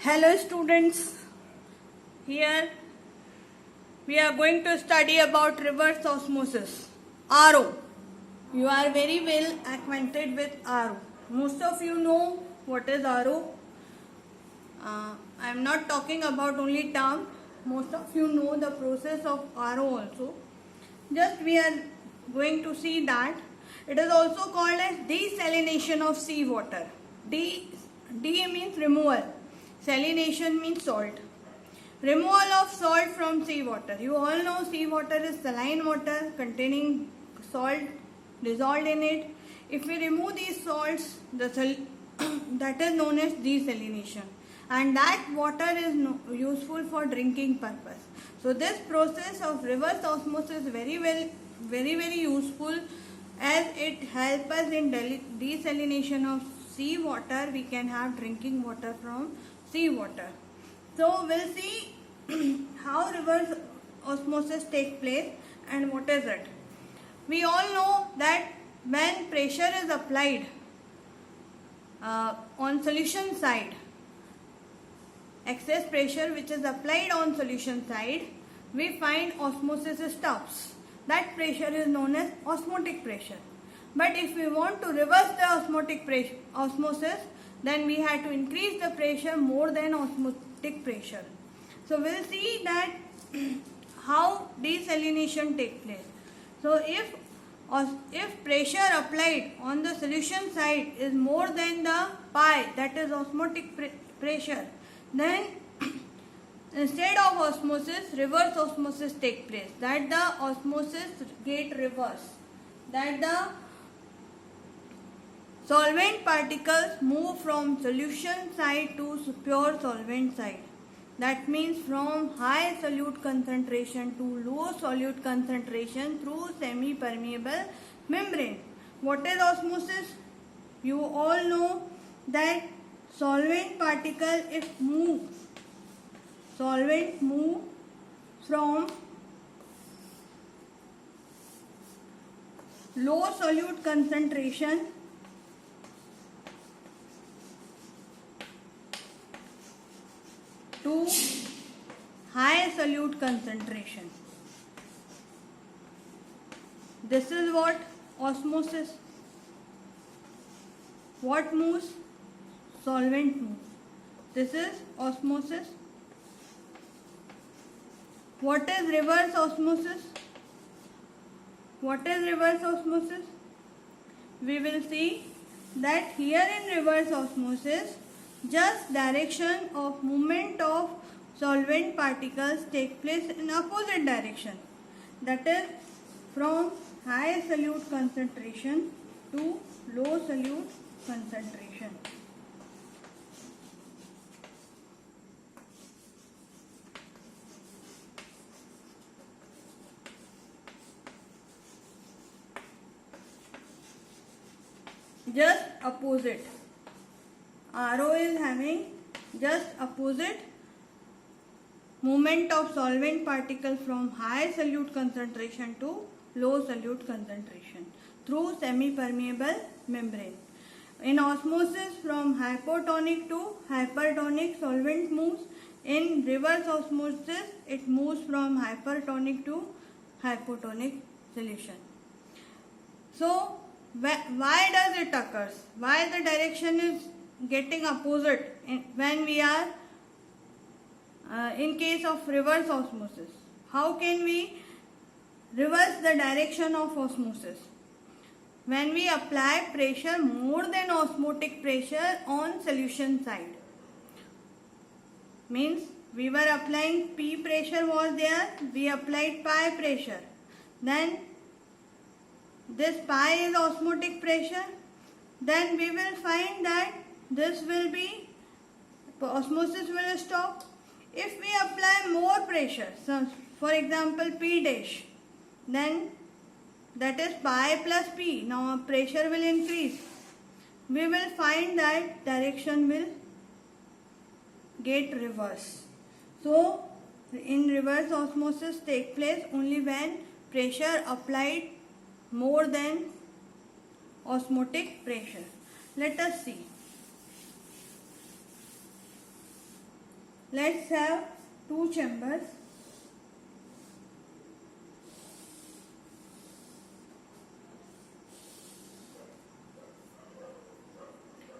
Hello students, here we are going to study about reverse osmosis, RO. You are very well acquainted with RO. Most of you know what is RO. I am not talking about only term. Most of you know the process of RO also. Just we are going to see that it is also called as desalination of seawater. D means removal. Salination means salt. Removal of salt from seawater. You all know seawater is saline water containing salt dissolved in it. If we remove these salts, that is known as desalination, and that water is useful for drinking purpose. So this process of reverse osmosis is very useful, as it helps us in desalination of seawater. We can have drinking water from seawater. So we'll see how reverse osmosis takes place and what is it. We all know that when pressure is applied on solution side, excess pressure which is applied on solution side, we find osmosis stops. That pressure is known as osmotic pressure. But if we want to reverse the osmosis, then we have to increase the pressure more than osmotic pressure. So we'll see that how desalination takes place. So if pressure applied on the solution side is more than the pi, that is osmotic pressure, then instead of osmosis, reverse osmosis takes place. That the osmosis get reversed. That the solvent particles move from solution side to pure solvent side. That means from high solute concentration to low solute concentration through semi-permeable membrane. What is osmosis? You all know that solvent particle move from low solute concentration to high solute concentration. This is what osmosis. What moves? Solvent moves. This is osmosis. What is reverse osmosis? What is reverse osmosis? We will see that here in reverse osmosis, just direction of movement of solvent particles take place in opposite direction. That is from high solute concentration to low solute concentration. Just opposite. RO is having just opposite movement of solvent particle from high solute concentration to low solute concentration through semi-permeable membrane. In osmosis, from hypotonic to hypertonic solvent moves. In reverse osmosis, it moves from hypertonic to hypotonic solution. So why does it occurs? Why the direction is getting opposite when we are in case of reverse osmosis? How can we reverse the direction of osmosis? When we apply pressure more than osmotic pressure on solution side. Means we were applying P pressure was there, we applied pi pressure. Then this pi is osmotic pressure. Then we will find that this will be, osmosis will stop. If we apply more pressure, so for example P dash, then that is pi plus P. Now pressure will increase. We will find that direction will get reversed. So in reverse osmosis take place only when pressure applied more than osmotic pressure. Let us see. let's have two chambers.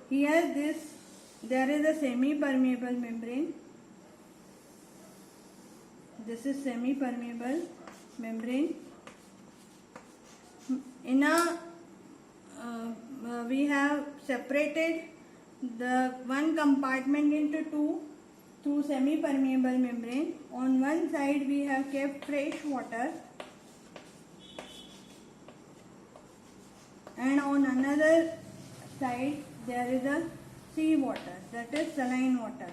Here there is a semi-permeable membrane. This is semi-permeable membrane. We have separated the one compartment into two through semi-permeable membrane. On one side we have kept fresh water, and on another side there is a sea water, that is saline water.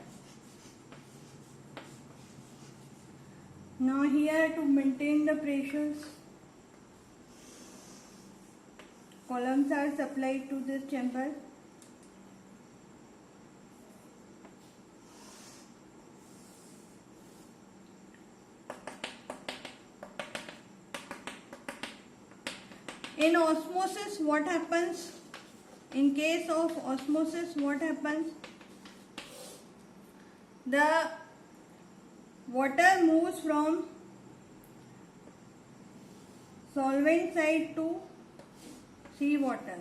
Now here, to maintain the pressures, columns are supplied to this chamber. In osmosis, what happens? In case of osmosis, what happens? The water moves from solvent side to sea water,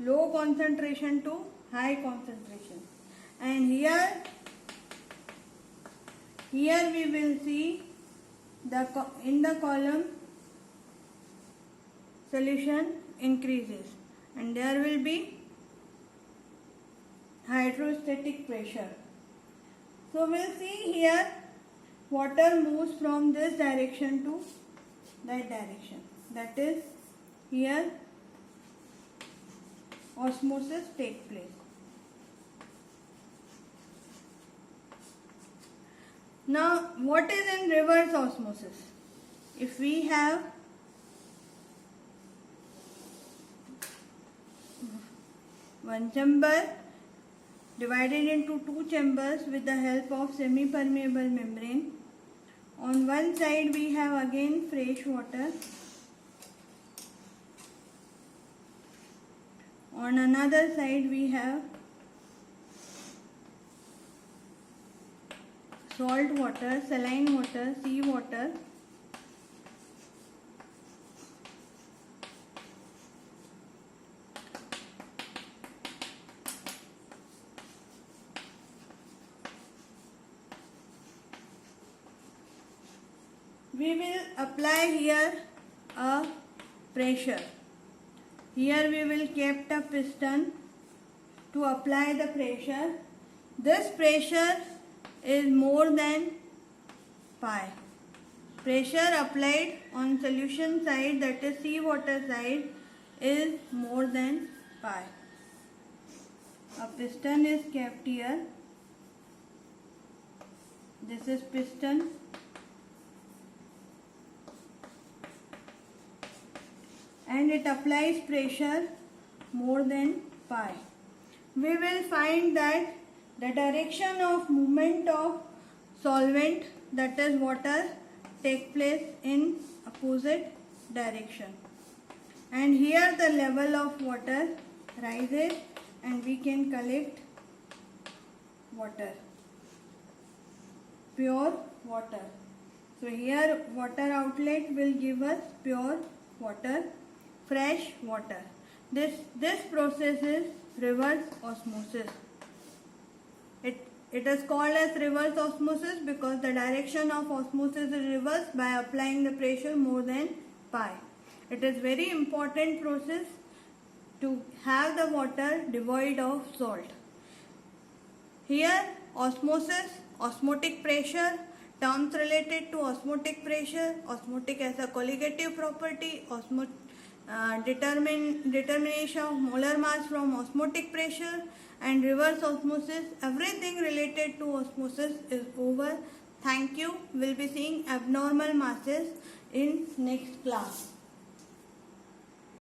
low concentration to high concentration, and here we will see in the column solution increases and there will be hydrostatic pressure. So we'll see here water moves from this direction to that direction, that is here osmosis takes place. Now what is in reverse osmosis? If we have one chamber divided into two chambers with the help of semi-permeable membrane, on one side we have again fresh water, on another side we have salt water, saline water, sea water. We will apply here a pressure. Here we will keep a piston to apply the pressure. This pressure is more than pi. Pressure applied on solution side, that is seawater side, is more than pi. A piston is kept here. This is piston. And it applies pressure more than pi. We will find that the direction of movement of solvent, that is water, take place in opposite direction. And here the level of water rises and we can collect water, pure water. So here water outlet will give us pure water, fresh water. This process is reverse osmosis. It is called as reverse osmosis because the direction of osmosis is reversed by applying the pressure more than pi. It is very important process to have the water devoid of salt. Here osmosis, osmotic pressure, terms related to osmotic pressure, osmotic as a colligative property, determination of molar mass from osmotic pressure, and reverse osmosis. Everything related to osmosis is over. Thank you. We'll be seeing abnormal masses in next class.